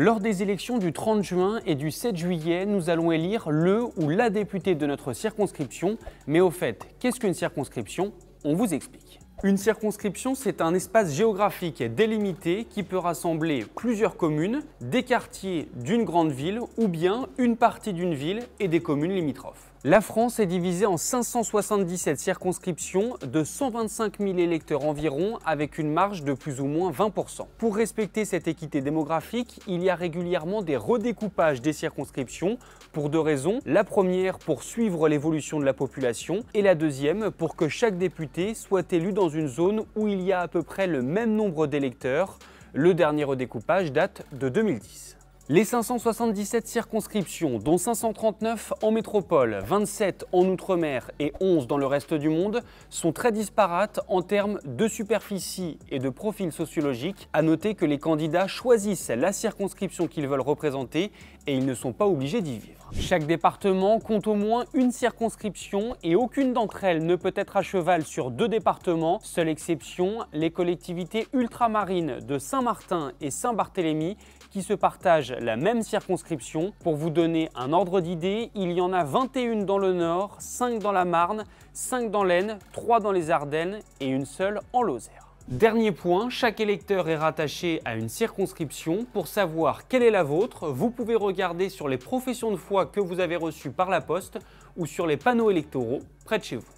Lors des élections du 30 juin et du 7 juillet, nous allons élire le ou la députée de notre circonscription. Mais au fait, qu'est-ce qu'une circonscription? On vous explique. Une circonscription, c'est un espace géographique délimité qui peut rassembler plusieurs communes, des quartiers d'une grande ville ou bien une partie d'une ville et des communes limitrophes. La France est divisée en 577 circonscriptions de 125 000 électeurs environ avec une marge de plus ou moins 20%. Pour respecter cette équité démographique, il y a régulièrement des redécoupages des circonscriptions pour deux raisons. La première pour suivre l'évolution de la population et la deuxième pour que chaque député soit élu dans une zone où il y a à peu près le même nombre d'électeurs. Le dernier redécoupage date de 2010. Les 577 circonscriptions, dont 539 en métropole, 27 en outre-mer et 11 dans le reste du monde, sont très disparates en termes de superficie et de profil sociologique. À noter que les candidats choisissent la circonscription qu'ils veulent représenter et ils ne sont pas obligés d'y vivre. Chaque département compte au moins une circonscription et aucune d'entre elles ne peut être à cheval sur deux départements. Seule exception, les collectivités ultramarines de Saint-Martin et Saint-Barthélemy qui se partagent la même circonscription. Pour vous donner un ordre d'idée, il y en a 21 dans le Nord, 5 dans la Marne, 5 dans l'Aisne, 3 dans les Ardennes et une seule en Lozère. Dernier point, chaque électeur est rattaché à une circonscription. Pour savoir quelle est la vôtre, vous pouvez regarder sur les professions de foi que vous avez reçues par la poste ou sur les panneaux électoraux près de chez vous.